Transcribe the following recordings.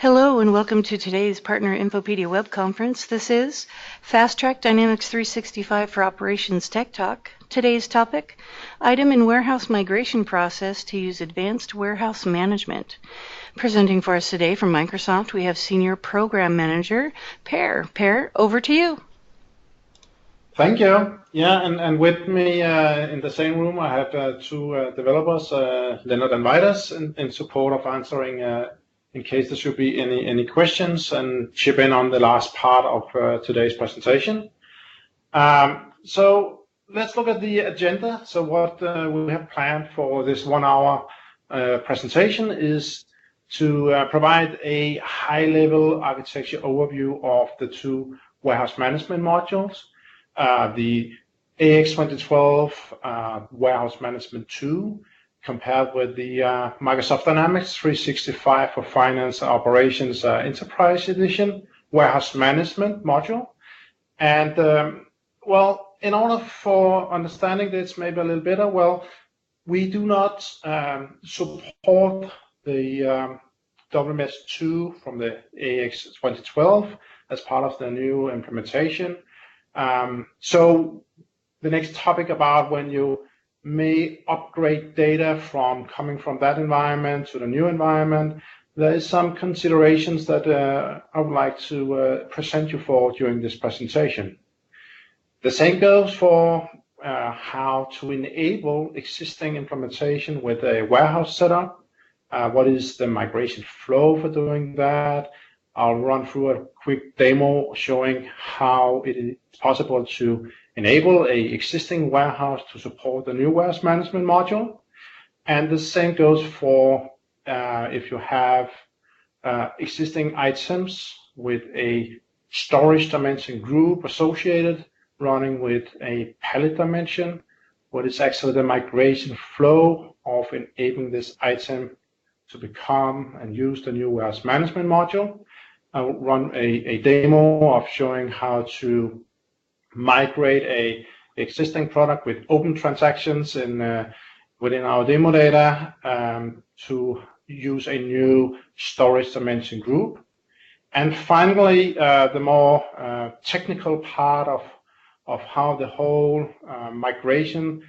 Hello and welcome to today's Partner Infopedia web conference. This is Fast Track Dynamics 365 for Operations Tech Talk. Today's topic, Item and Warehouse Migration Process to use Advanced Warehouse Management. Presenting for us today from Microsoft, we have Senior Program Manager, Per. Per, over to you. Thank you. Yeah, and with me in the same room, I have two developers, Leonard and Vidas, in support of answering in case there should be any questions and chip in on the last part of today's presentation. So let's look at the agenda. So what we have planned for this 1 hour presentation is to provide a high-level architecture overview of the two warehouse management modules, the AX 2012 Warehouse Management 2, compared with the Microsoft Dynamics 365 for Finance and Operations Enterprise Edition Warehouse Management module. And well, in order for understanding this maybe a little better, well, we do not support the WMS2 from the AX 2012 as part of the new implementation. So the next topic about when you may upgrade data from coming from that environment to the new environment, there is some considerations that I would like to present you for during this presentation. The same goes for how to enable existing implementation with a warehouse setup. What is the migration flow for doing that? I'll run through a quick demo showing how it is possible to enable a existing warehouse to support the new warehouse management module. And the same goes for if you have existing items with a storage dimension group associated running with a pallet dimension, what is actually the migration flow of enabling this item to become and use the new warehouse management module. I'll run a demo of showing how to migrate a existing product with open transactions within our demo data to use a new storage dimension group. And finally, the more technical part of how the whole migration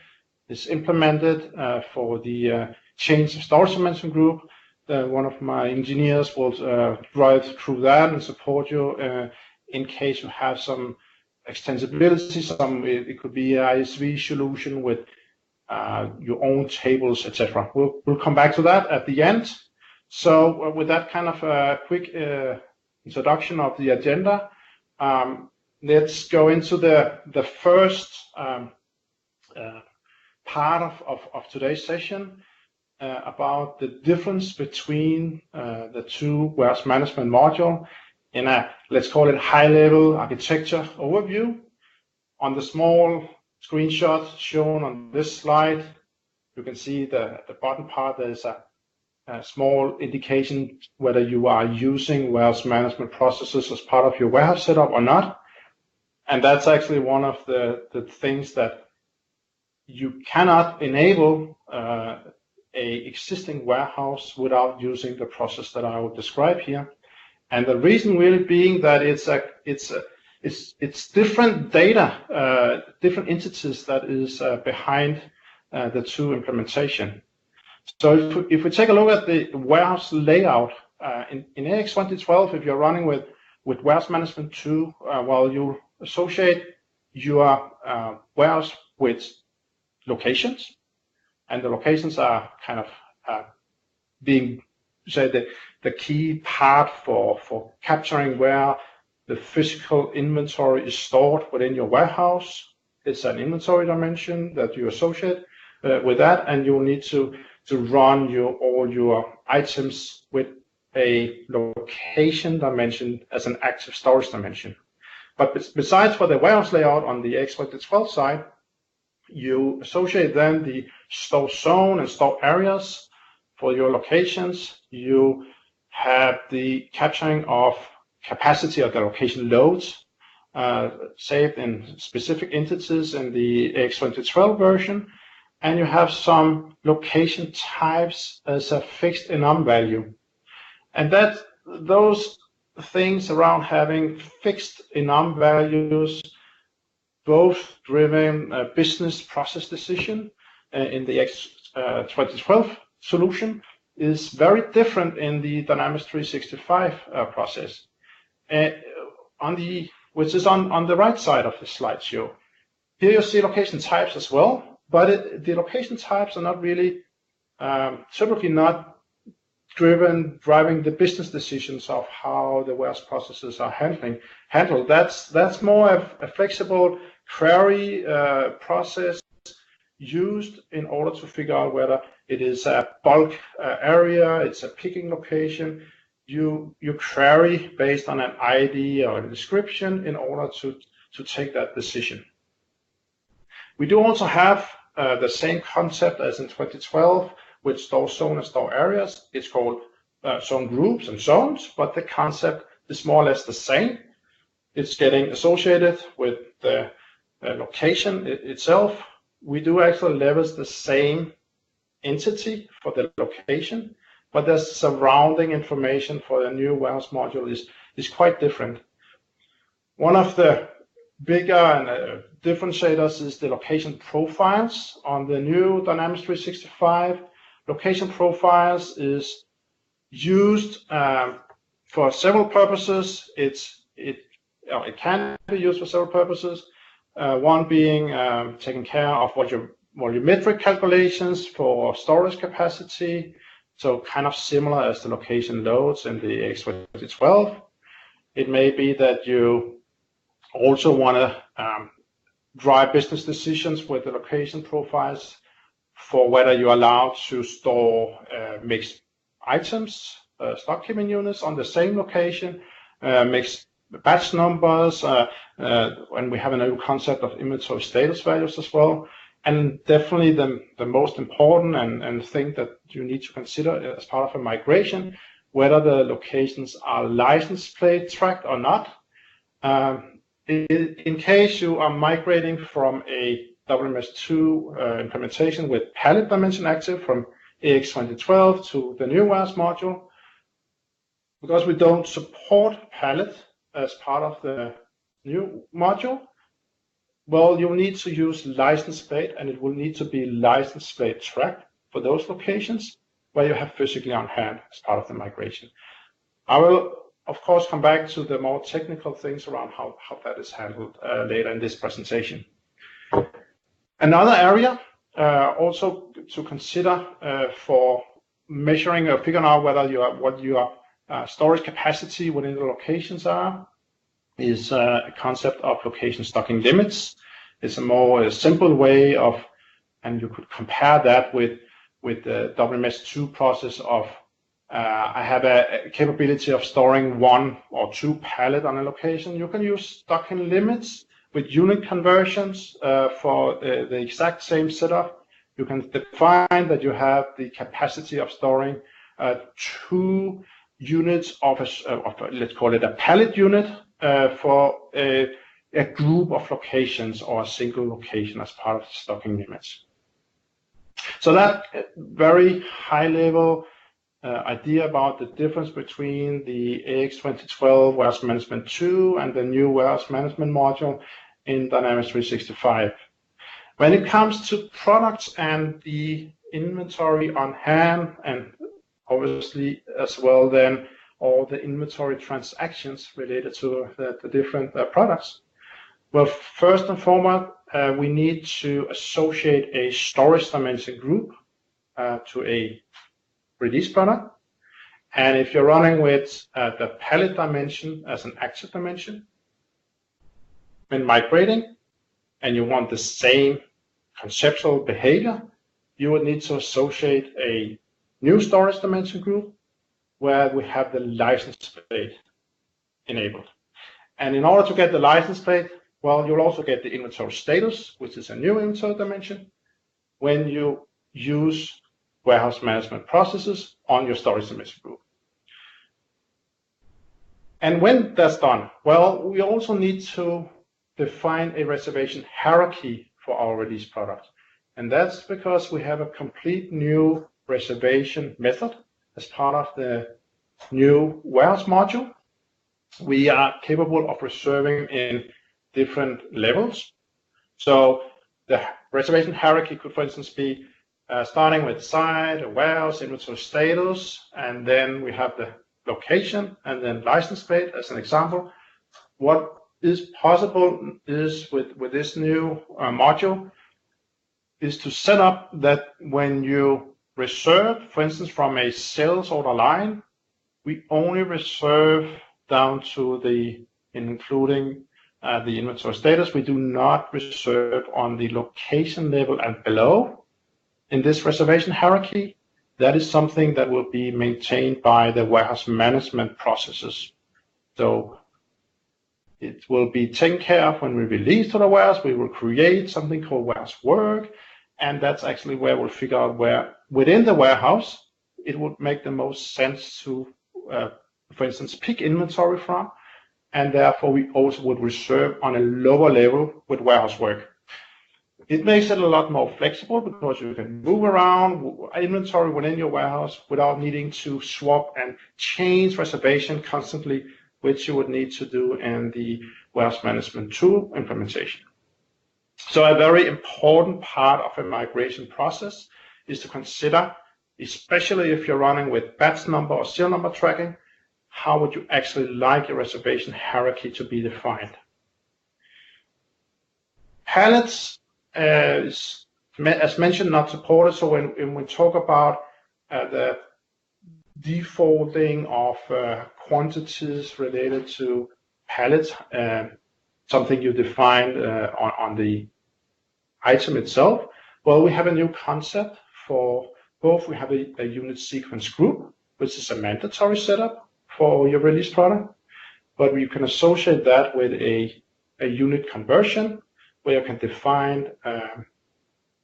is implemented for the change of storage dimension group. One of my engineers will drive through that and support you in case you have some extensibility. It could be an ISV solution with your own tables, etc. We'll come back to that at the end. So with that kind of a quick introduction of the agenda, let's go into the first part of today's session. About the difference between the two warehouse management module in a, let's call it, high-level architecture overview. On the small screenshot shown on this slide, you can see the bottom part. There's a small indication whether you are using warehouse management processes as part of your warehouse setup or not. And that's actually one of the things that you cannot enable a existing warehouse without using the process that I will describe here. And the reason really being that it's different data, different entities that is behind the two implementation. So if we take a look at the warehouse layout in AX 2012, if you're running with Warehouse Management 2, while you associate your warehouse with locations, and the locations are kind of being, say, the key part for capturing where the physical inventory is stored within your warehouse. It's an inventory dimension that you associate with that, and you need to run all your items with a location dimension as an active storage dimension. But besides for the warehouse layout on the AX 2012 side, you associate then the store zone and store areas for your locations. You have the capturing of capacity of the location loads saved in specific entities in the AX 2012 version, and you have some location types as a fixed enum value. And that those things around having fixed enum values, both driven business process decision in the X2012 solution, is very different in the Dynamics 365 process, which is on the right side of the slideshow. Here you see location types as well, but the location types are not really, typically not driving the business decisions of how the warehouse processes are handled. That's more a flexible query process used in order to figure out whether it is a bulk area, it's a picking location. You query based on an ID or a description in order to take that decision. We do also have the same concept as in 2012 with store zone and store areas. It's called zone groups and zones, but the concept is more or less the same. It's getting associated with the location itself. We do actually leverage the same entity for the location, but the surrounding information for the new warehouse module is quite different. One of the bigger and differentiators is the location profiles on the new Dynamics 365. Location profiles is used for several purposes. It can be used for several purposes. One being taking care of volumetric calculations for storage capacity, so kind of similar as the location loads in the X2012. It may be that you also want to drive business decisions with the location profiles for whether you're allowed to store mixed items, stock keeping units on the same location, mixed batch numbers, and we have a new concept of inventory status values as well. And definitely the most important and thing that you need to consider as part of a migration, whether the locations are license plate tracked or not. In case you are migrating from a WMS2 implementation with pallet dimension active from AX2012 to the new warehouse module, because we don't support pallet as part of the new module, well, you'll need to use license plate, and it will need to be license plate tracked for those locations where you have physically on hand as part of the migration. I will, of course, come back to the more technical things around how that is handled later in this presentation. Another area also to consider for measuring or figuring out whether what your storage capacity within the locations are is a concept of location stocking limits. It's a more simple way of, and you could compare that with the WMS2 process of I have a capability of storing 1 or 2 pallet on a location. You can use stocking limits with unit conversions for the exact same setup. You can define that you have the capacity of storing 2 units of let's call it a pallet unit for a group of locations or a single location as part of the stocking limits. So that very high level idea about the difference between the AX2012 Warehouse Management 2 and the new Warehouse Management module in Dynamics 365. When it comes to products and the inventory on hand, and obviously as well then all the inventory transactions related to the different products, well, first and foremost, we need to associate a storage dimension group to a release product. And if you're running with the pallet dimension as an active dimension, when migrating, and you want the same conceptual behavior, you would need to associate a new storage dimension group where we have the license plate enabled. And in order to get the license plate, well, you'll also get the inventory status, which is a new inventory dimension, when you use warehouse management processes on your storage dimension group. And when that's done, well, we also need to define a reservation hierarchy for our release product. And that's because we have a complete new reservation method as part of the new warehouse module, we are capable of reserving in different levels. So the reservation hierarchy could, for instance, be starting with site, warehouse, inventory status, and then we have the location and then license plate as an example. What is possible is with this new module is to set up that when you reserve, for instance, from a sales order line, we only reserve down to the including the inventory status. We do not reserve on the location level and below. In this reservation hierarchy, that is something that will be maintained by the warehouse management processes. So it will be taken care of when we release to the warehouse. We will create something called warehouse work, and that's actually where we'll figure out where within the warehouse it would make the most sense to, for instance, pick inventory from, and therefore we also would reserve on a lower level with warehouse work. It makes it a lot more flexible because you can move around inventory within your warehouse without needing to swap and change reservation constantly, which you would need to do in the warehouse management tool implementation. So a very important part of a migration process is to consider, especially if you're running with batch number or serial number tracking, how would you actually like your reservation hierarchy to be defined? Pallets is, as mentioned, not supported. So when we talk about the defaulting of quantities related to pallets, something you defined on the item itself, well, we have a new concept for both. We have a unit sequence group, which is a mandatory setup for your release product, but you can associate that with a unit conversion where you can define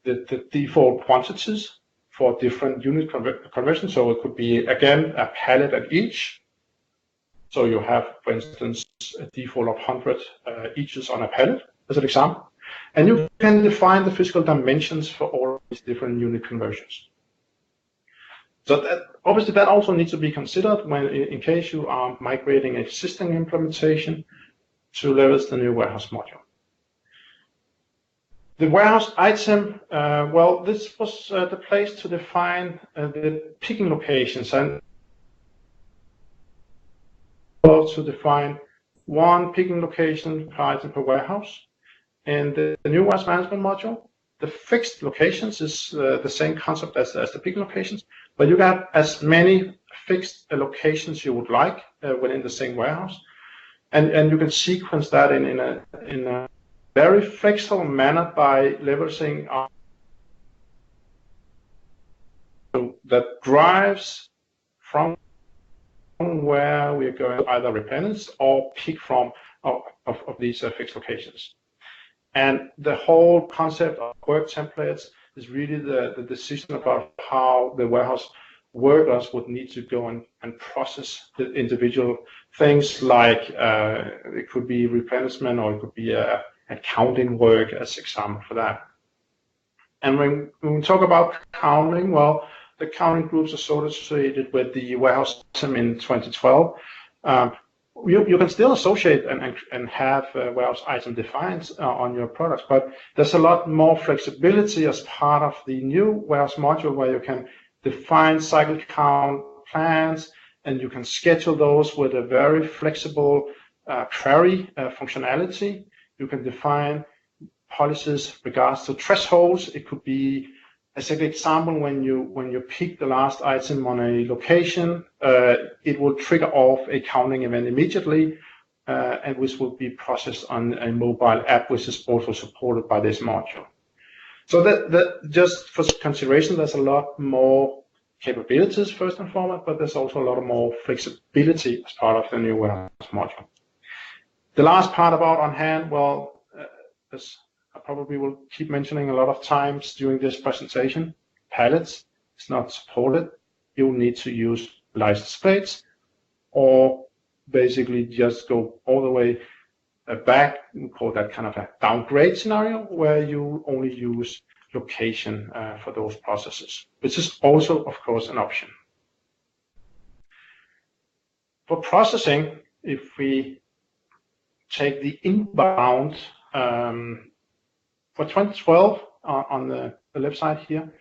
the default quantities for different unit conversions. So it could be, again, a pallet at each. So you have, for instance, a default of 100 eaches on a pallet, as an example. And you can define the physical dimensions for all of these different unit conversions. So that, obviously, that also needs to be considered when, in case you are migrating an existing implementation to leverage the new warehouse module. The warehouse item, well, this was the place to define the picking locations and to define one picking location per item per warehouse. In the new warehouse management module, the fixed locations is the same concept as the picking locations, but you got as many fixed locations you would like within the same warehouse, and you can sequence that in a very flexible manner by leveraging that drives from where we are going to either replenish or pick from of these fixed locations. And the whole concept of work templates is really the decision about how the warehouse workers would need to go and process the individual things, like it could be replenishment or it could be accounting work as example for that. And when we talk about counting, well, the counting groups associated with the warehouse system in 2012, you can still associate and have warehouse item defined on your products, but there's a lot more flexibility as part of the new warehouse module where you can define cycle count plans and you can schedule those with a very flexible query functionality. You can define policies regards to thresholds. It could be, as an example, when you pick the last item on a location, it will trigger off a counting event immediately, and which will be processed on a mobile app, which is also supported by this module. So that just for consideration, there's a lot more capabilities first and foremost, but there's also a lot more flexibility as part of the new warehouse module. The last part about on hand, well, as I probably will keep mentioning a lot of times during this presentation, pallets is not supported. You'll need to use license plates or basically just go all the way back. We call that kind of a downgrade scenario where you only use location for those processes, which is also, of course, an option. For processing, if we take the inbound for 2012 on the left side here,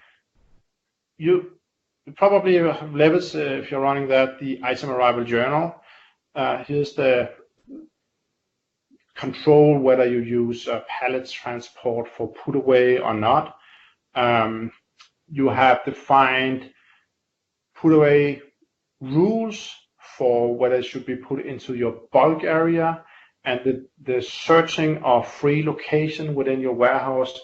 you probably have levels if you're running that, the item arrival journal. Here's the control whether you use pallet transport for put away or not. You have defined put away rules for whether it should be put into your bulk area, and the searching of free location within your warehouse.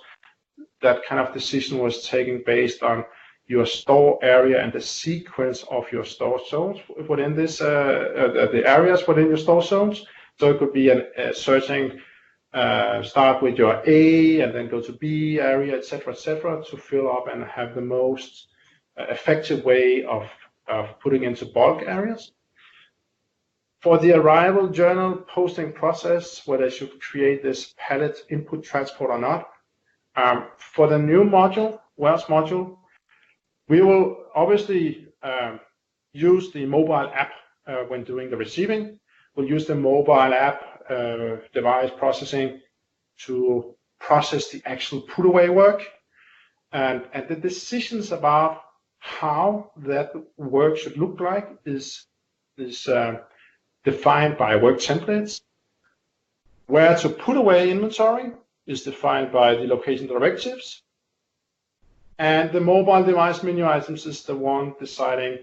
That kind of decision was taken based on your store area and the sequence of your store zones within this, the areas within your store zones. So it could be a searching, start with your A and then go to B area, etc., to fill up and have the most effective way of putting into bulk areas. For the arrival journal posting process, whether I should create this pallet input transport or not. For the new module, warehouse module, we will obviously use the mobile app when doing the receiving. We'll use the mobile app device processing to process the actual put away work. And the decisions about how that work should look like is defined by work templates. Where to put away inventory is defined by the location directives. And the mobile device menu items is the one deciding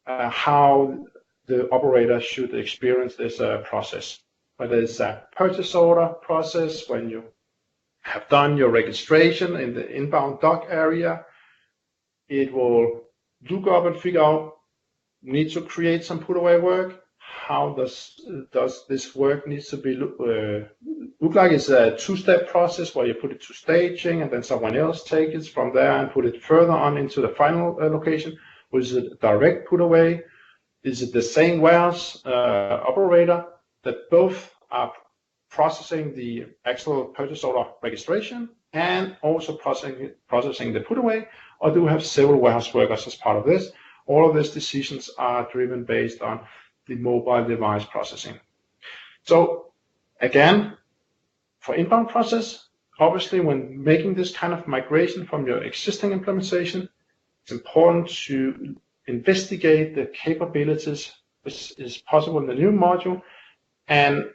how the operator should experience this process. Whether it's a purchase order process when you have done your registration in the inbound dock area, it will look up and figure out, need to create some put away work. How does this work needs to be look like? It's a two-step process where you put it to staging and then someone else takes it from there and put it further on into the final location. Or is it direct put away? Is it the same warehouse operator that both are processing the actual purchase order registration and also processing the put away? Or do we have several warehouse workers as part of this? All of these decisions are driven based on the mobile device processing. So again, for inbound process, obviously when making this kind of migration from your existing implementation, it's important to investigate the capabilities which is possible in the new module and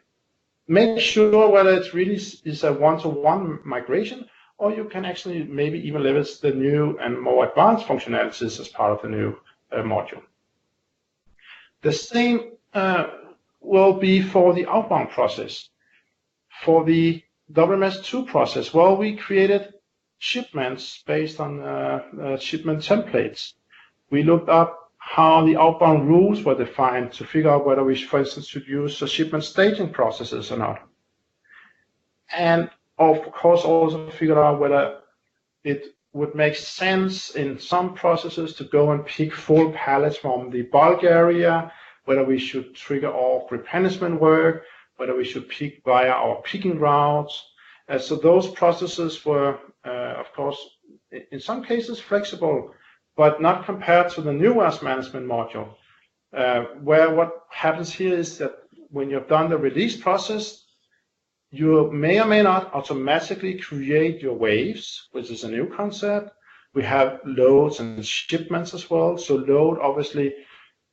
make sure whether it really is a one-to-one migration, or you can actually maybe even leverage the new and more advanced functionalities as part of the new module. The same will be for the outbound process. For the WMS2 process, well, we created shipments based on shipment templates. We looked up how the outbound rules were defined to figure out whether we, for instance, should use shipment staging processes or not. And of course, also figured out whether it would make sense in some processes to go and pick full pallets from the bulk area, whether we should trigger off replenishment work, whether we should pick via our picking routes. So those processes were, of course, in some cases flexible, but not compared to the new warehouse management module, where what happens here is that when you've done the release process, you may or may not automatically create your waves, which is a new concept. We have loads and shipments as well. So load, obviously,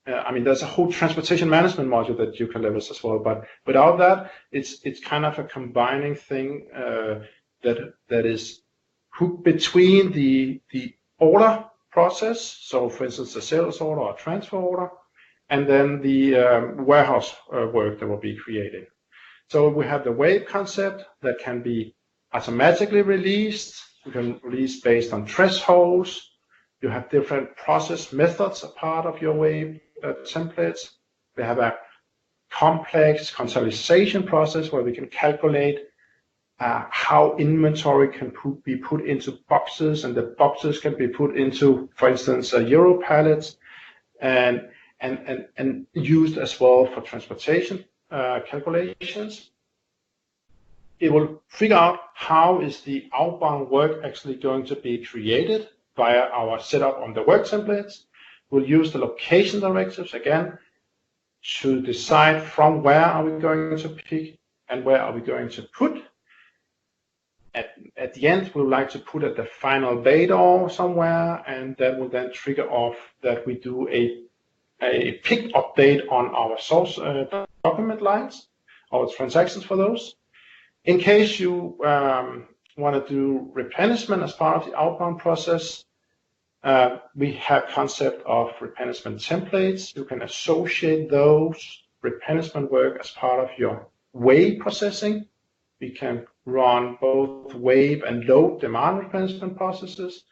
I mean, there's a whole transportation management module that you can leverage as well. But without that, it's kind of a combining thing that is hooked between the order process. So, for instance, a sales order or transfer order, and then the warehouse work that will be created. So we have the wave concept that can be automatically released. You can release based on thresholds. You have different process methods a part of your wave templates. We have a complex consolidation process where we can calculate how inventory can be put into boxes, and the boxes can be put into, for instance, Euro pallets, and used as well for transportation calculations. It will figure out how is the outbound work actually going to be created via our setup on the work templates. We'll use the location directives again, to decide from where are we going to pick and where are we going to put. At the end, we would like to put at the final bay door somewhere, and that will then trigger off that we do a pick update on our source document lines, our transactions for those. In case you want to do replenishment as part of the outbound process, we have concept of replenishment templates. You can associate those replenishment work as part of your wave processing. We can run both wave and load demand replenishment processes,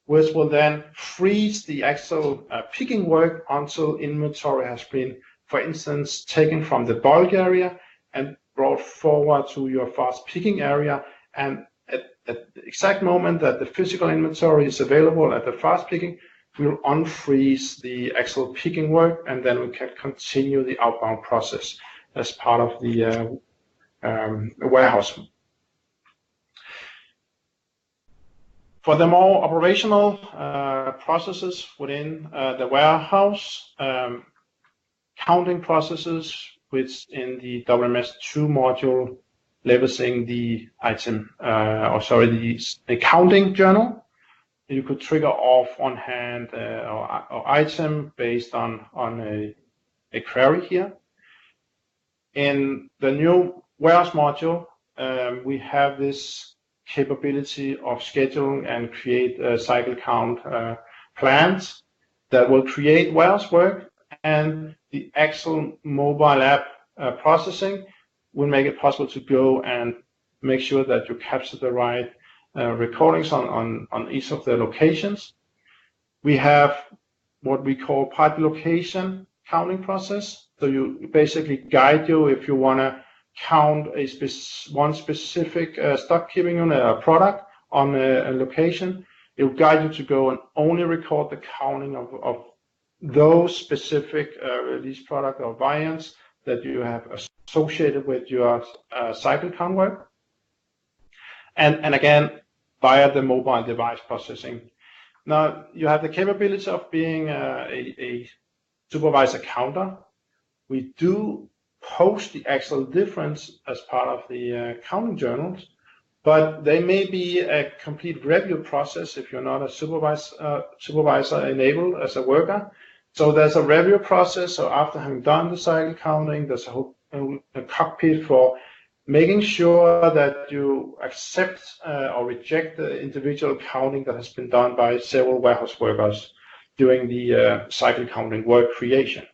which will then freeze the actual picking work until inventory has been, for instance, taken from the bulk area and brought forward to your fast picking area. And at the exact moment that the physical inventory is available at the fast picking, we'll unfreeze the actual picking work, and then we can continue the outbound process as part of the warehouse. For the more operational processes within the warehouse, counting processes, which in the WMS2 module, leveraging the item, the counting journal, you could trigger off on hand or item based on a query here. In the new warehouse module, we have this capability of scheduling and create cycle count plans that will create warehouse work, and the actual mobile app processing will make it possible to go and make sure that you capture the right recordings on each of the locations. We have what we call party location counting process. So you basically guide you if you want to count one specific stock keeping unit or product on a location. It will guide you to go and only record the counting of those specific release product or variants that you have associated with your cycle count work. And again, via the mobile device processing. Now, you have the capability of being a supervisor counter. We do post the actual difference as part of the counting journals, but they may be a complete review process if you're not a supervisor enabled as a worker. So there's a review process. So after having done the cycle counting, there's a whole cockpit for making sure that you accept or reject the individual counting that has been done by several warehouse workers during the cycle counting work creation.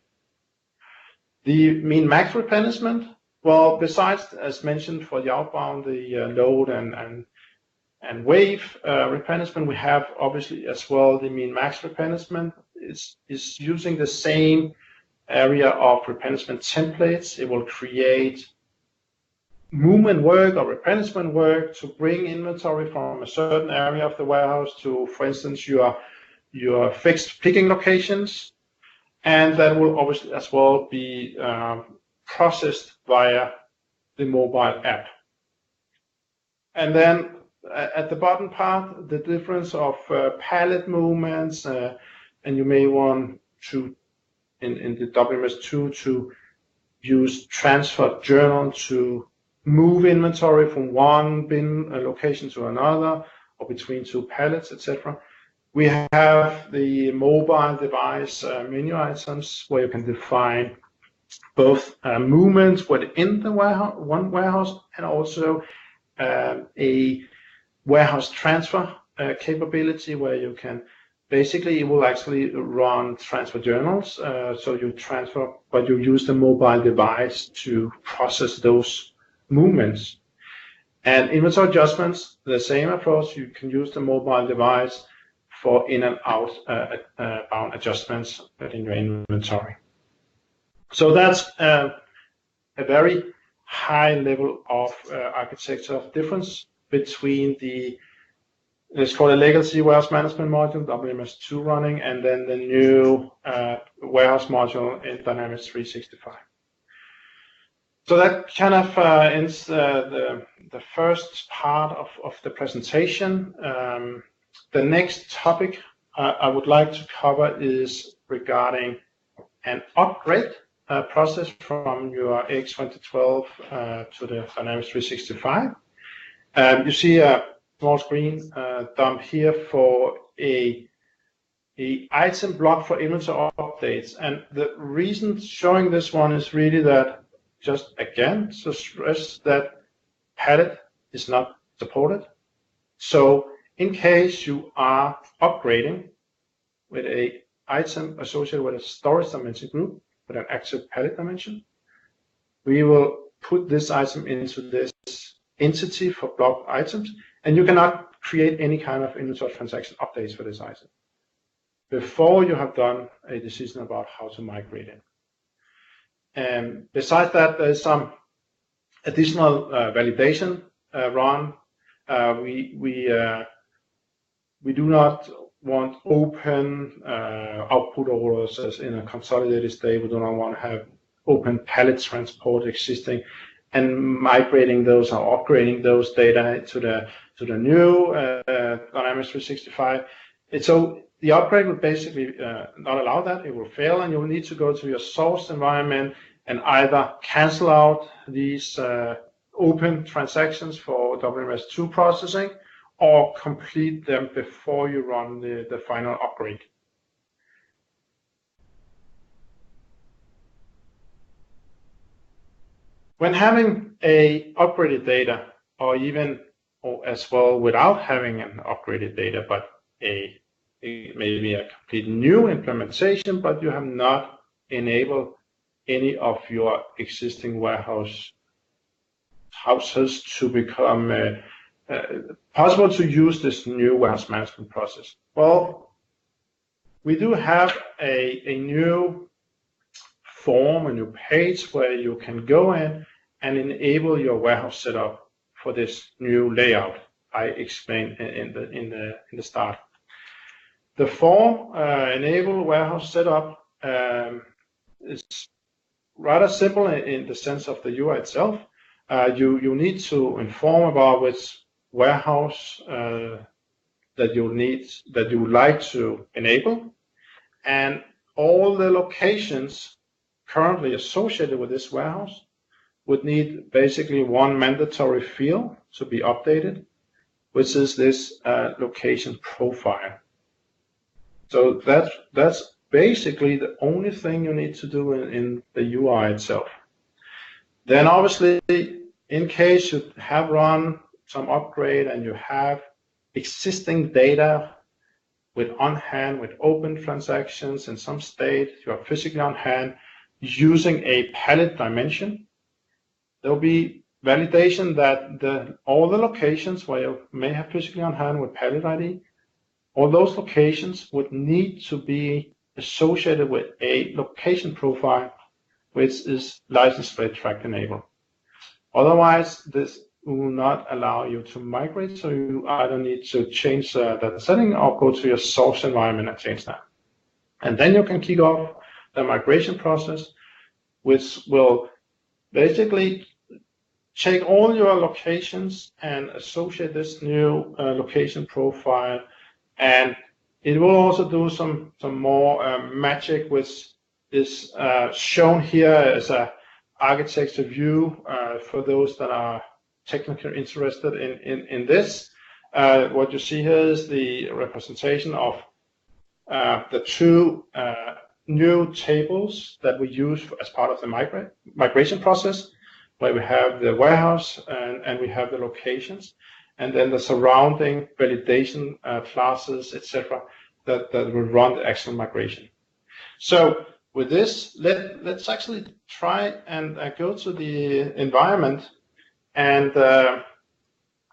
The mean max replenishment, well, besides, as mentioned, for the outbound, the load and wave replenishment, we have obviously as well the mean max replenishment is using the same area of replenishment templates. It will create movement work or replenishment work to bring inventory from a certain area of the warehouse to, for instance, your fixed picking locations, and that will obviously as well be processed via the mobile app. And then at the bottom part, the difference of pallet movements, and you may want to, in the WMS2, to use transfer journal to move inventory from one bin location to another, or between two pallets, etc. We have the mobile device menu items where you can define both movements within the one warehouse and also a warehouse transfer capability where you can basically, it will actually run transfer journals. So you transfer, but you use the mobile device to process those movements. And inventory adjustments, the same approach. You can use the mobile device for in and out bound adjustments in your inventory. So that's a very high level of architecture difference between the, let's call it legacy warehouse management module, WMS2 running, and then the new warehouse module in Dynamics 365. So that kind of ends the first part of the presentation. The next topic I would like to cover is regarding an upgrade process from your AX2012 to the Dynamics 365. You see a small screen dump here for a item block for inventory updates. And the reason showing this one is really that, just again, to stress that palette is not supported. So in case you are upgrading with a item associated with a storage dimension group with an active palette dimension, we will put this item into this entity for block items, and you cannot create any kind of inventory transaction updates for this item before you have done a decision about how to migrate it. And besides that, there's some additional validation run. We do not want open output orders as in a consolidated state. We do not want to have open pallet transport existing and migrating those or upgrading those data to the new Dynamics 365. So the upgrade will basically not allow that. It will fail, and you will need to go to your source environment and either cancel out these open transactions for WMS2 processing or complete them before you run the final upgrade. When having a upgraded data, or even as well without having an upgraded data, but maybe a complete new implementation, but you have not enabled any of your existing houses to become possible to use this new warehouse management process. Well, we do have a new form, a new page where you can go in and enable your warehouse setup for this new layout I explained in the start. The form enable warehouse setup is rather simple in the sense of the UI itself. You need to inform about which warehouse that you would like to enable, and all the locations currently associated with this warehouse would need basically one mandatory field to be updated, which is this location profile. So that's basically the only thing you need to do in the UI itself. Then obviously, in case you have run some upgrade and you have existing data with on hand, with open transactions in some state, you are physically on hand using a pallet dimension, there will be validation that all the locations where you may have physically on hand with pallet ID, all those locations would need to be associated with a location profile which is license plate tracked enabled. Otherwise, this will not allow you to migrate, so you either need to change that setting or go to your source environment and change that. And then you can kick off the migration process, which will basically take all your locations and associate this new location profile, and it will also do some more magic, which is shown here as a architecture view for those that are technically interested in this. What you see here is the representation of the two new tables that we use as part of the migration process, where we have the warehouse and we have the locations, and then the surrounding validation classes, etc., that will run the actual migration. So with this, let's actually try and go to the environment, and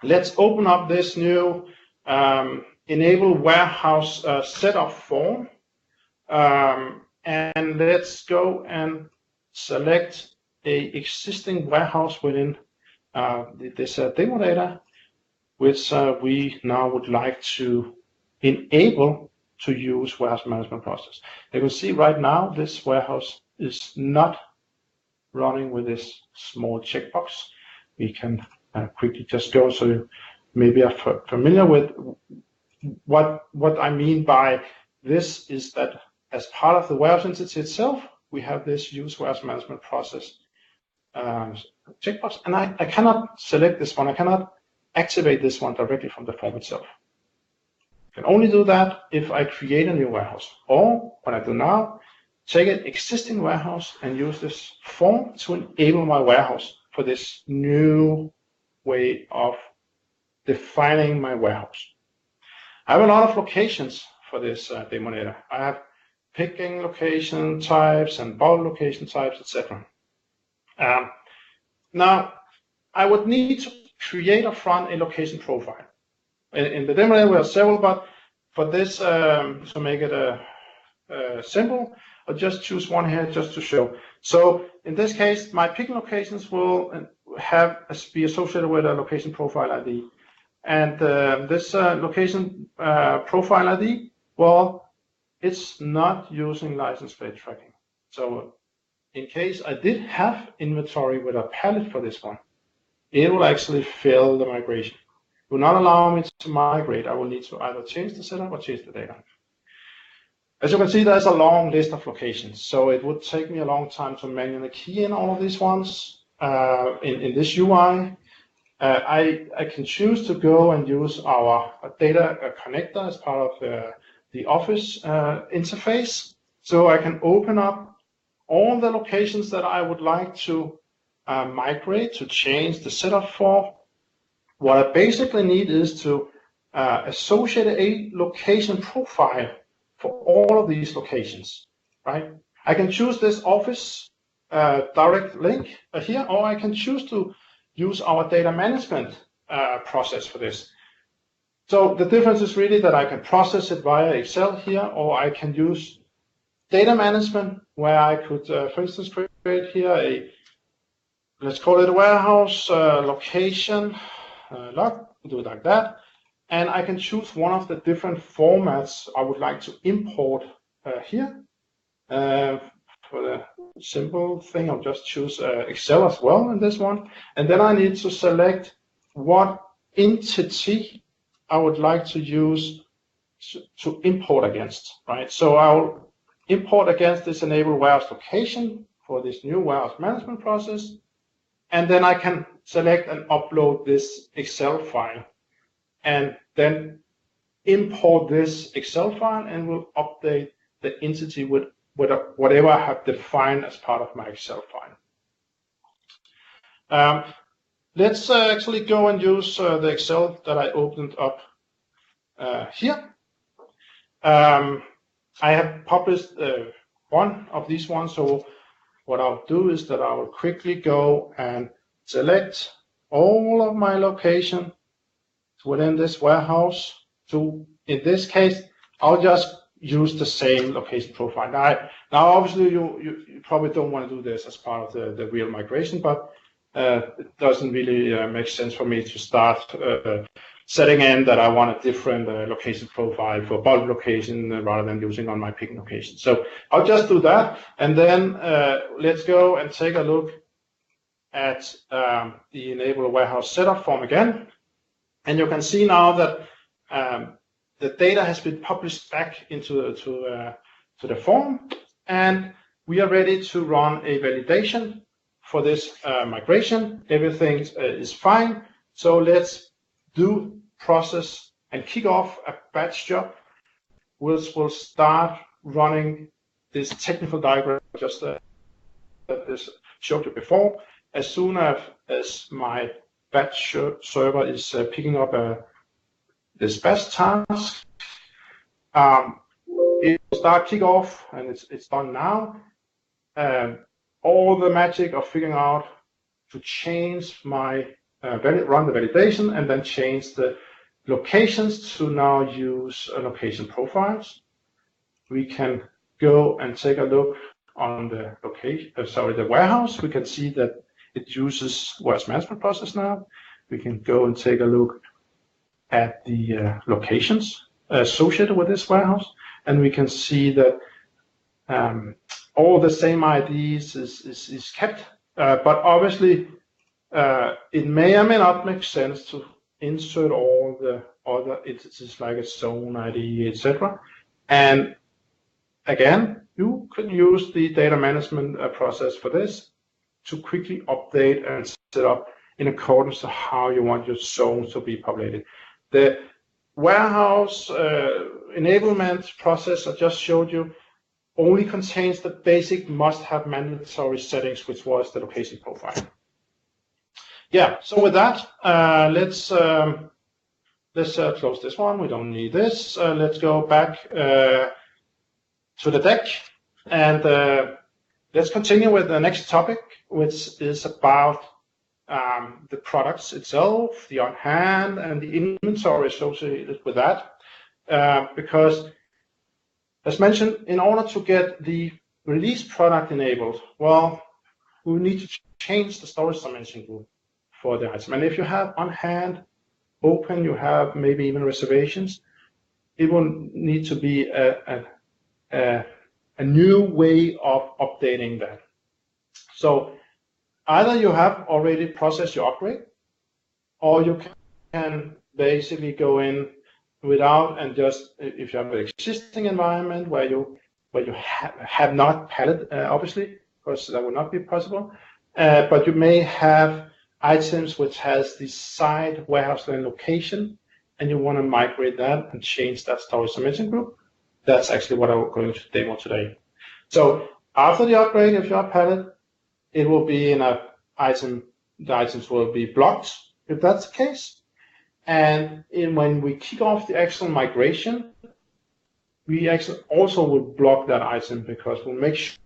let's open up this new enable warehouse setup form, and let's go and select a existing warehouse within this demo data, which we now would like to enable to use warehouse management process. You can see right now this warehouse is not running with this small checkbox. We can quickly just go, so you maybe are familiar with what I mean by this is that as part of the warehouse entity itself, we have this use warehouse management process checkbox, and I cannot select this one. I cannot activate this one directly from the form itself. I can only do that if I create a new warehouse, or what I do now, take an existing warehouse and use this form to enable my warehouse for this new way of defining my warehouse. I have a lot of locations for this demo data. I have picking location types and bulk location types, etc. Now, I would need to create upfront a location profile. In the demo, we have several, but for this, to make it simple, I'll just choose one here just to show. So in this case, my picking locations will be associated with a location profile ID. And this location profile ID, well, it's not using license plate tracking. So in case I did have inventory with a pallet for this one, it will actually fail the migration. It will not allow me to migrate. I will need to either change the setup or change the data. As you can see, there's a long list of locations. So it would take me a long time to manually key in all of these ones in this UI. I can choose to go and use our data connector as part of the Office interface. So I can open up all the locations that I would like to migrate, to change the setup for. What I basically need is to associate a location profile for all of these locations, right? I can choose this Office direct link here, or I can choose to use our data management process for this. So the difference is really that I can process it via Excel here, or I can use data management where I could, for instance, create here let's call it a warehouse location log, do it like that. And I can choose one of the different formats I would like to import here. For the simple thing, I'll just choose Excel as well in this one. And then I need to select what entity I would like to use to import against, right? So I'll import against this enable warehouse location for this new warehouse management process. And then I can select and upload this Excel file and then import this Excel file, and we'll update the entity with whatever I have defined as part of my Excel file. Let's actually go and use the Excel that I opened up here. I have published one of these ones, so what I'll do is that I will quickly go and select all of my location within this warehouse. So in this case, I'll just use the same location profile. Now obviously, you probably don't want to do this as part of the real migration, but it doesn't really make sense for me to start setting in that I want a different location profile for bulk location rather than using on my picking location. So I'll just do that, and then let's go and take a look at the enable warehouse setup form again. And you can see now that the data has been published back into the form, and we are ready to run a validation for this migration. Everything is fine. So let's do process and kick off a batch job, which will start running this technical diagram just that this showed you before. As soon as my batch server is picking up this batch task, it will start kick off, and it's done now. All the magic of figuring out to change my run the validation and then change the locations to now use location profiles. We can go and take a look on the the warehouse. We can see that it uses warehouse management process now. We can go and take a look at the locations associated with this warehouse, and we can see that all the same IDs is kept, but obviously it may or may not make sense to insert all the other entities like a zone ID, etc. And again, you can use the data management process for this to quickly update and set up in accordance to how you want your zones to be populated. The warehouse enablement process I just showed you only contains the basic must-have mandatory settings, which was the location profile. Yeah, so with that, let's close this one. We don't need this. Let's go back to the deck, and let's continue with the next topic, which is about the products itself, the on hand, and the inventory associated with that. Because, as mentioned, in order to get the release product enabled, well, we need to change the storage dimension group for the item. And if you have on hand open, you have maybe even reservations, it will need to be a new way of updating that. So either you have already processed your upgrade, or you can basically go in without and just, if you have an existing environment where you have not pallet, obviously, because that would not be possible, but you may have items which has the side warehouse lane location, and you want to migrate that and change that storage dimension group. That's actually what I'm going to demo today. So after the upgrade, if you have pallet, it will be in a item. The items will be blocked if that's the case. And when we kick off the actual migration, we actually also will block that item because we'll make sure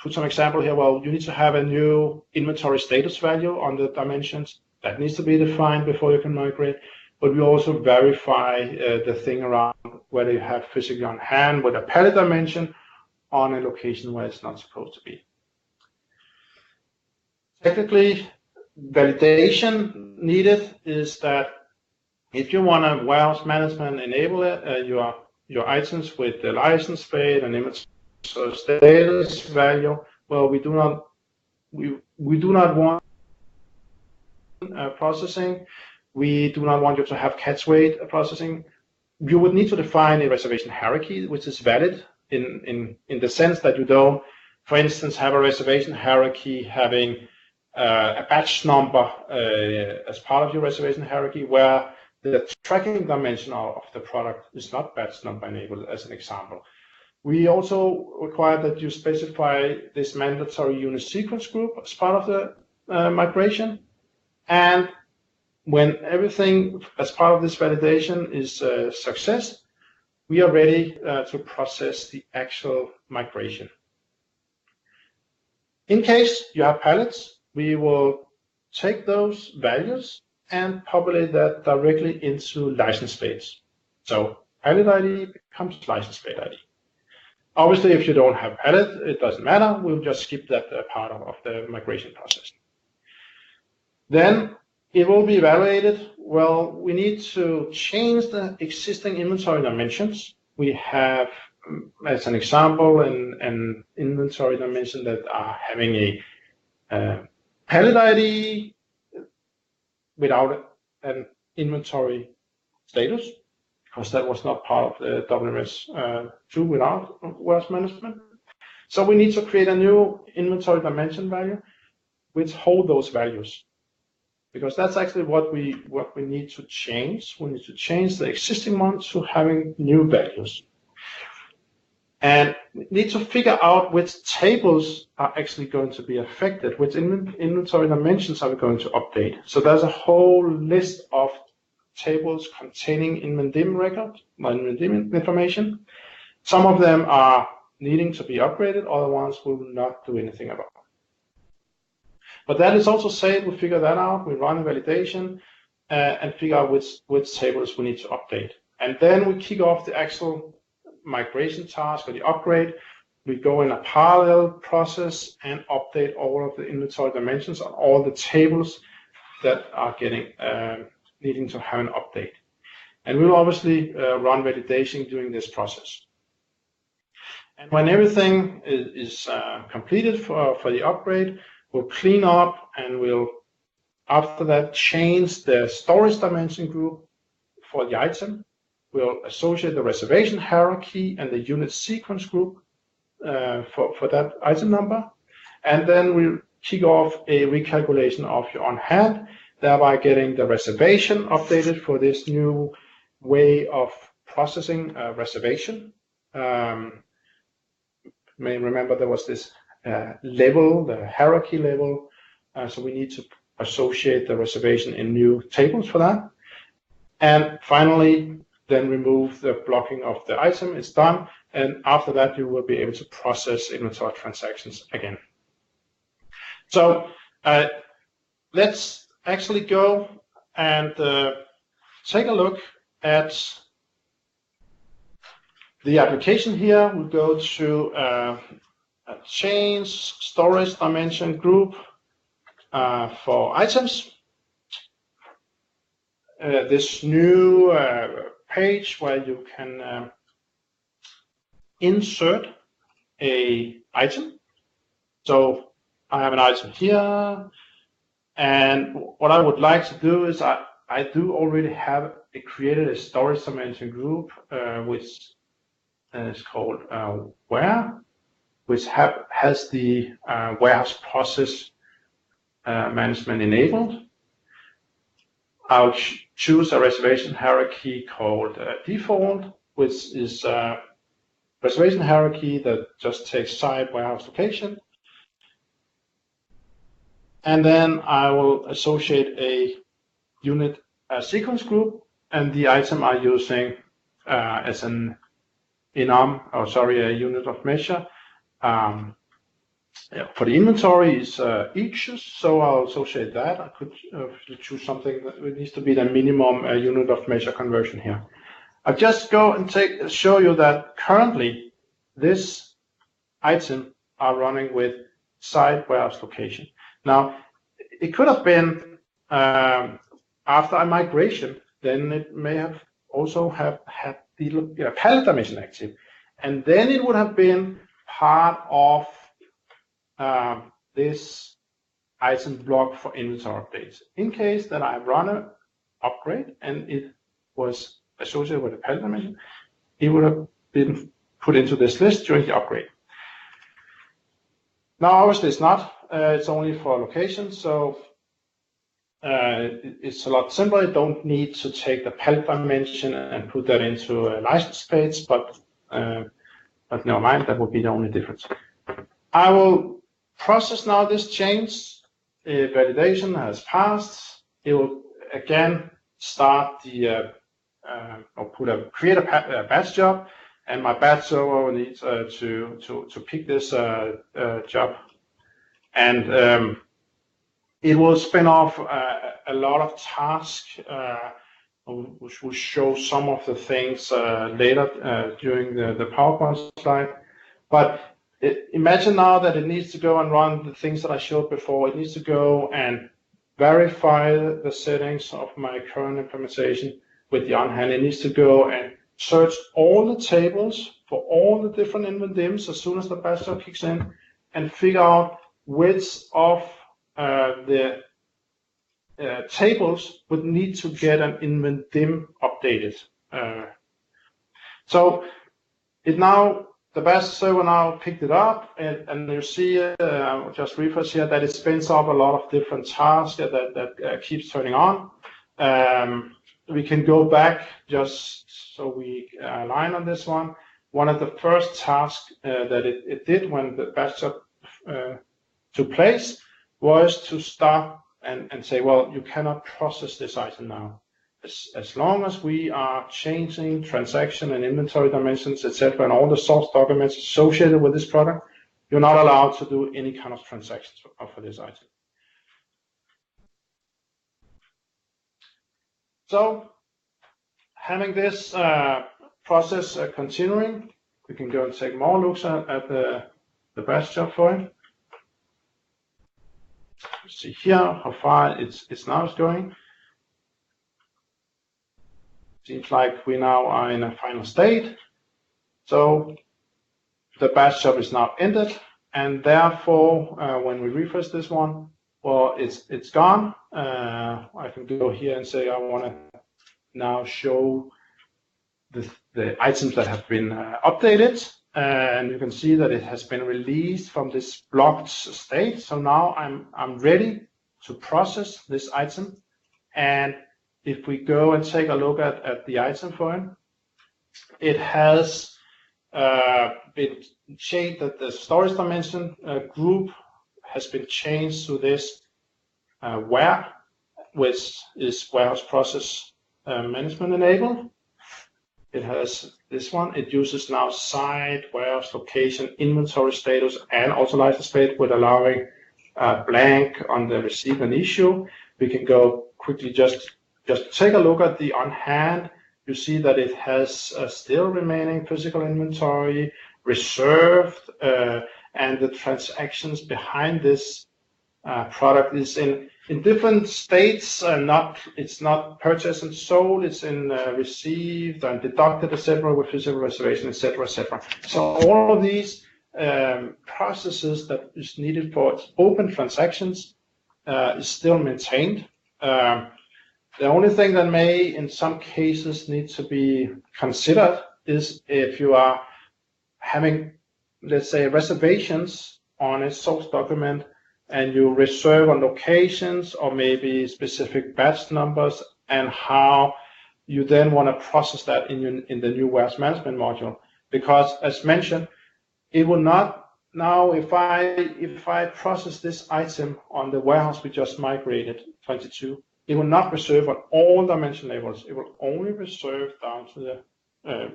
put some example here. Well, you need to have a new inventory status value on the dimensions. That needs to be defined before you can migrate. But we also verify the thing around whether you have physically on hand with a pallet dimension on a location where it's not supposed to be. Technically, validation needed is that if you want a warehouse management enable it, your items with the license plate and image status value, well, we do not want processing. We do not want you to have catch weight processing. You would need to define a reservation hierarchy, which is valid in the sense that you don't, for instance, have a reservation hierarchy having a batch number as part of your reservation hierarchy, where the tracking dimension of the product is not batch number enabled, as an example. We also require that you specify this mandatory unit sequence group as part of the migration. And when everything as part of this validation is a success, we are ready to process the actual migration. In case you have pallets, we will take those values and populate that directly into license plates. So pallet ID becomes license plate ID. Obviously, if you don't have pallet, it doesn't matter. We'll just skip that part of the migration process. Then it will be evaluated. Well, we need to change the existing inventory dimensions. We have, as an example, an inventory dimension that are having a pallet ID without an inventory status, because that was not part of the WMS2 without warehouse management. So we need to create a new inventory dimension value which hold those values, because that's actually what we need to change. We need to change the existing ones to having new values. And we need to figure out which tables are actually going to be affected, which inventory dimensions are we going to update. So there's a whole list of tables containing invendim record, invendim information. Some of them are needing to be upgraded, other ones will not do anything about. But that is also said, we figure that out, we run a validation and figure out which tables we need to update. And then we kick off the actual migration task or the upgrade. We go in a parallel process and update all of the inventory dimensions on all the tables that are getting needing to have an update. And we'll obviously run validation during this process. And when everything is completed for the upgrade, we'll clean up and we'll, after that, change the storage dimension group for the item. We'll associate the reservation hierarchy and the unit sequence group for that item number. And then we'll kick off a recalculation of your on-hand, thereby getting the reservation updated for this new way of processing reservation. May remember there was this level, the hierarchy level, so we need to associate the reservation in new tables for that. And finally, then remove the blocking of the item. It's done, and after that you will be able to process inventory transactions again. So let's actually go and take a look at the application here. We'll go to change storage dimension group for items. This new page where you can insert a item. So I have an item here, and what I would like to do is I do already have created a storage dimension group which is called where, which has the warehouse process management enabled. I'll choose a reservation hierarchy called default, which is a reservation hierarchy that just takes site warehouse location. And then I will associate a unit sequence group, and the item I'm using as an a unit of measure. For the inventory is each, so I'll associate that. I could choose something that needs to be the minimum unit of measure conversion here. I'll just go and show you that currently this item are running with site warehouse location. Now, it could have been after a migration, then it may have also had the pallet dimension active, and then it would have been part of this item block for inventory updates. In case that I run an upgrade and it was associated with a pallet dimension, it would have been put into this list during the upgrade. Now, obviously, it's not. It's only for location, so it's a lot simpler. You don't need to take the pallet dimension and put that into a license page, but never mind, that would be the only difference. I will process now this change. Validation has passed. It will again start the create a batch job, and my batch server needs to pick this job, and it will spin off a lot of tasks, which will show some of the things later during the PowerPoint slide. But imagine now that it needs to go and run the things that I showed before. It needs to go and verify the settings of my current implementation with the on-hand. It needs to go and search all the tables for all the different invent dims as soon as the batch job kicks in, and figure out which of the tables would need to get an invent dim updated. So the batch server now picked it up, and you see, just refresh here, that it spins up a lot of different tasks that keeps turning on. We can go back just so we align on this one. One of the first tasks that it did when the batch job took place was to stop and say, well, you cannot process this item now. As long as we are changing transaction and inventory dimensions, etc., and all the source documents associated with this product, you're not allowed to do any kind of transactions for this item. So, having this process continuing, we can go and take more looks at the batch job for it. See here how far it's now going. Seems like we now are in a final state. So the batch job is now ended, and therefore when we refresh this one, well, it's gone. I can go here and say I want to now show the items that have been updated, and you can see that it has been released from this blocked state. So now I'm ready to process this item. And if we go and take a look at the item for it has been changed, that the storage dimension group has been changed to this where, which is warehouse process management enabled. It has this one. It uses now site, warehouse location, inventory status, and also license plate, with allowing blank on the receive and issue. We can go quickly just take a look at the on hand. You see that it has still remaining physical inventory reserved, and the transactions behind this product is in different states. It's not purchased and sold. It's in received and deducted, etc., with physical reservation, etc., etc. So all of these processes that is needed for open transactions is still maintained. The only thing that may, in some cases, need to be considered is if you are having, let's say, reservations on a source document, and you reserve on locations or maybe specific batch numbers, and how you then want to process that in the new warehouse management module. Because as mentioned, it will not now, if I process this item on the warehouse we just migrated 22, it will not reserve on all dimension labels. It will only reserve down to the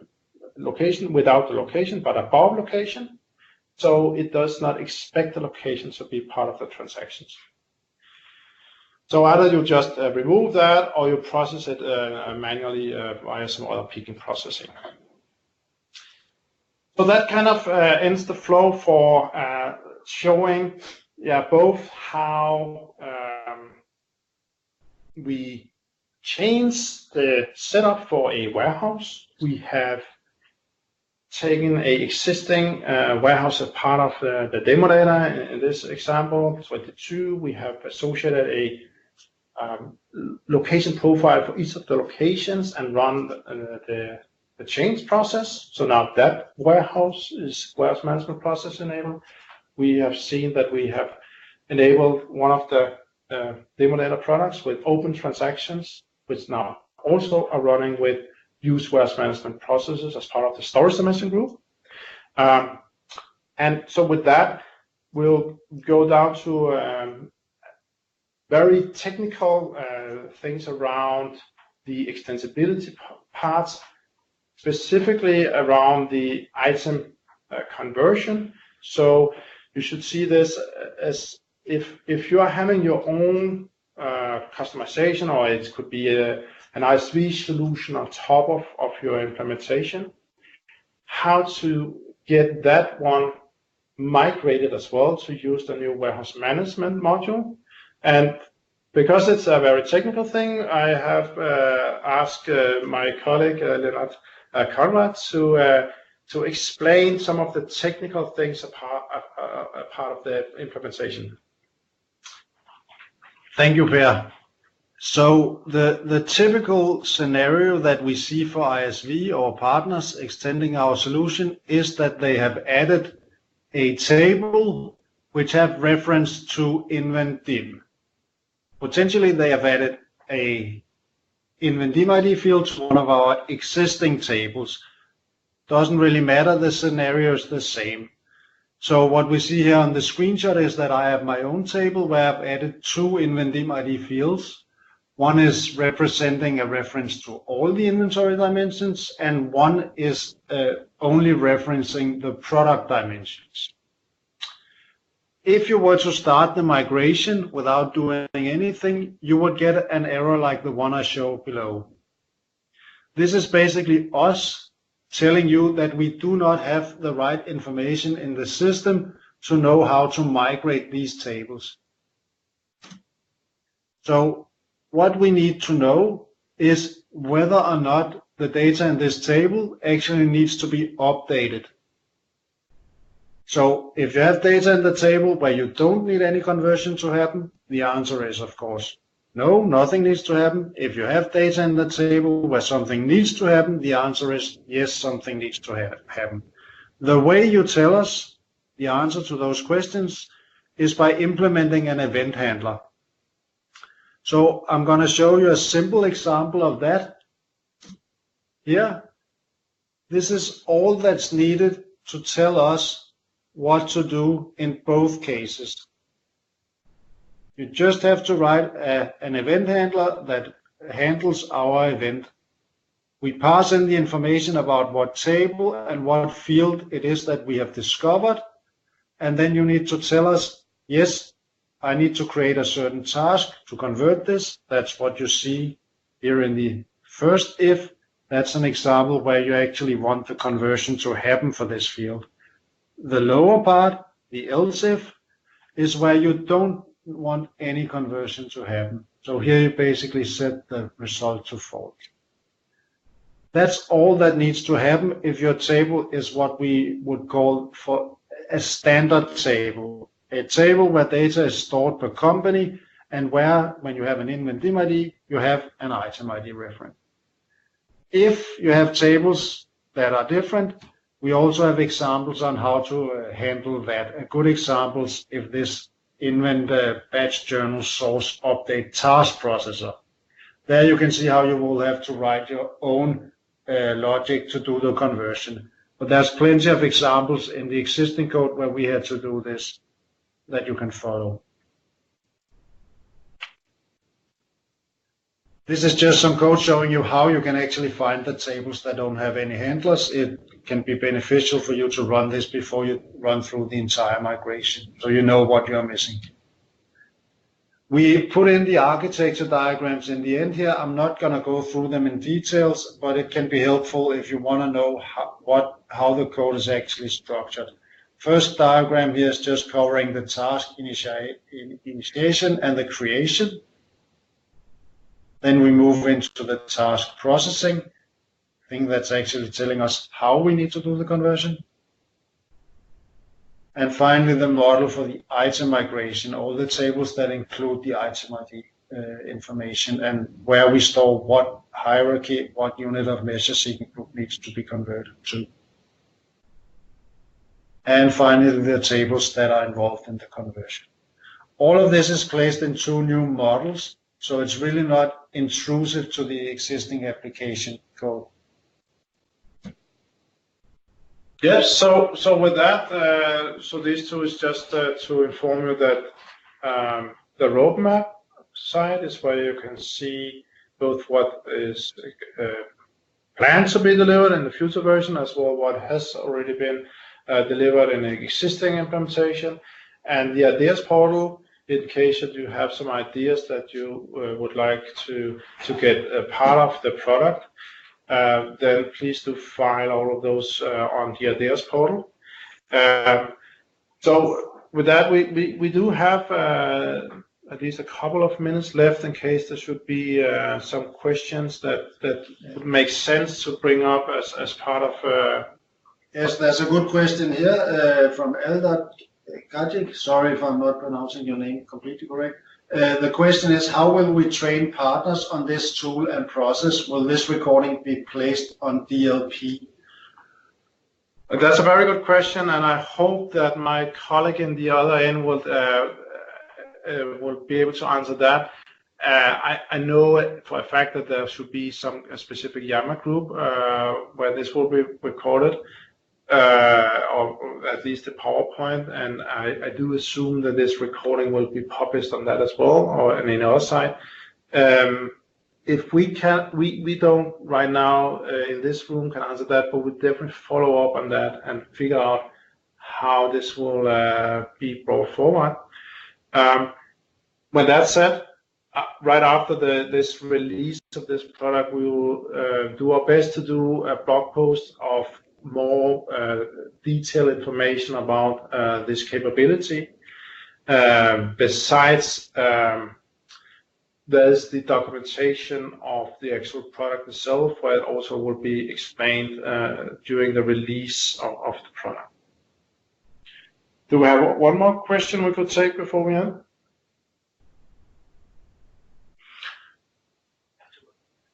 location, without the location, but above location. So it does not expect the location to be part of the transactions. So either you just remove that, or you process it manually via some other picking processing. So that kind of ends the flow for showing, both how we change the setup for a warehouse. We have taken a existing warehouse as part of the demo data. In this example, 22, we have associated a location profile for each of the locations and run the change process. So now that warehouse is warehouse management process enabled. We have seen that we have enabled one of the demo data products with open transactions, which now also are running with use warehouse management processes as part of the storage dimension group. And so with that, we'll go down to very technical things around the extensibility parts, specifically around the item conversion. So you should see this as if you are having your own customization, or it could be an ISV solution on top of your implementation, how to get that one migrated as well to use the new warehouse management module. And because it's a very technical thing, I have asked my colleague Leonard Conrad to explain some of the technical things a part of the implementation. Thank you, Per. So the typical scenario that we see for ISV or partners extending our solution is that they have added a table which have reference to InventDim. Potentially they have added a InventDim ID field to one of our existing tables. Doesn't really matter, the scenario is the same. So what we see here on the screenshot is that I have my own table where I've added two InventDim ID fields. One is representing a reference to all the inventory dimensions, and one is only referencing the product dimensions. If you were to start the migration without doing anything, you would get an error like the one I showed below. This is basically us telling you that we do not have the right information in the system to know how to migrate these tables. So what we need to know is whether or not the data in this table actually needs to be updated. So if you have data in the table where you don't need any conversion to happen, the answer is, of course, no, nothing needs to happen. If you have data in the table where something needs to happen, the answer is yes, something needs to happen. The way you tell us the answer to those questions is by implementing an event handler. So I'm going to show you a simple example of that here. This is all that's needed to tell us what to do in both cases. You just have to write an event handler that handles our event. We pass in the information about what table and what field it is that we have discovered, and then you need to tell us, yes, I need to create a certain task to convert this. That's what you see here in the first if. That's an example where you actually want the conversion to happen for this field. The lower part, the else if, is where you don't want any conversion to happen. So here you basically set the result to false. That's all that needs to happen if your table is what we would call for a standard table. A table where data is stored per company and where, when you have an inventory ID, you have an item ID reference. If you have tables that are different, we also have examples on how to handle that. A good example is if this invent batch journal source update task processor. There you can see how you will have to write your own logic to do the conversion. But there's plenty of examples in the existing code where we had to do this that you can follow. This is just some code showing you how you can actually find the tables that don't have any handlers. It can be beneficial for you to run this before you run through the entire migration, so you know what you're missing. We put in the architecture diagrams in the end here. I'm not going to go through them in details, but it can be helpful if you want to know how the code is actually structured. First diagram here is just covering the task initiation and the creation. Then we move into the task processing, thing that's actually telling us how we need to do the conversion. And finally, the model for the item migration, all the tables that include the item ID information and where we store what hierarchy, what unit of measure seeking group needs to be converted to. And finally, the tables that are involved in the conversion. All of this is placed in two new models, so it's really not intrusive to the existing application code. Yes, so with that, so these two is just to inform you that the roadmap side is where you can see both what is planned to be delivered in the future version as well what has already been delivered in the existing implementation, and the ideas portal in case that you have some ideas that you would like to get a part of the product. Then please do file all of those on the ideas portal. So with that, we do have at least a couple of minutes left in case there should be some questions that would make sense to bring up as part of. Yes, there's a good question here from Eldar Gajic. Sorry if I'm not pronouncing your name completely correct. The question is, how will we train partners on this tool and process? Will this recording be placed on DLP? That's a very good question, and I hope that my colleague in the other end will be able to answer that. I know for a fact that there should be a specific Yammer group where this will be recorded, or at least a PowerPoint, and I do assume that this recording will be published on that as well, or on the other side. If we can, we don't right now in this room can answer that, but we'll definitely follow up on that and figure out how this will be brought forward. When that's said, right after this release of this product, we will do our best to do a blog post of more detailed information about this capability. Besides, there's the documentation of the actual product itself, where it also will be explained during the release of the product. Do we have one more question we could take before we end?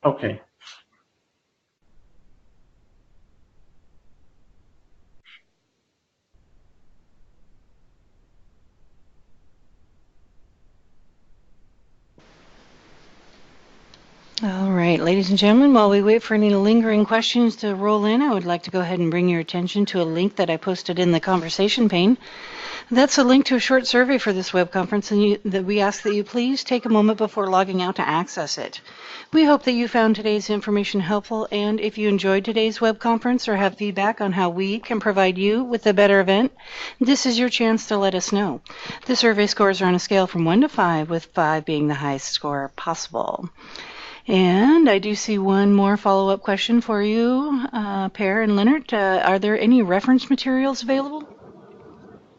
Okay. All right, ladies and gentlemen, while we wait for any lingering questions to roll in, I would like to go ahead and bring your attention to a link that I posted in the conversation pane. That's a link to a short survey for this web conference, and that we ask that you please take a moment before logging out to access it. We hope that you found today's information helpful, and if you enjoyed today's web conference or have feedback on how we can provide you with a better event, this is your chance to let us know. The survey scores are on a scale from 1 to 5, with 5 being the highest score possible. And I do see one more follow-up question for you, Per and Leonard. Are there any reference materials available?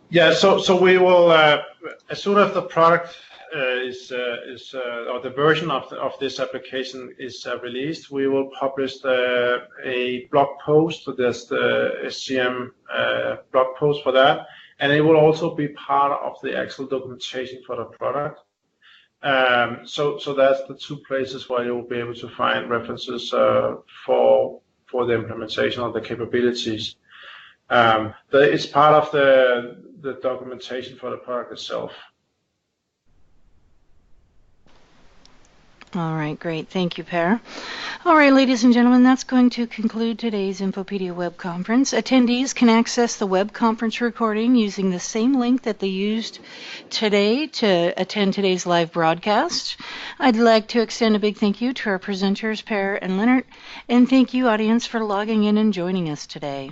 Yeah, so we will, as soon as the product or the version of this application is released, we will publish a blog post. So there's the SCM blog post for that, and it will also be part of the actual documentation for the product. So that's the two places where you'll be able to find references for the implementation of the capabilities. It's part of the documentation for the product itself. All right, great. Thank you, Per. All right, ladies and gentlemen, that's going to conclude today's Infopedia web conference. Attendees can access the web conference recording using the same link that they used today to attend today's live broadcast. I'd like to extend a big thank you to our presenters, Per and Leonard, and thank you, audience, for logging in and joining us today.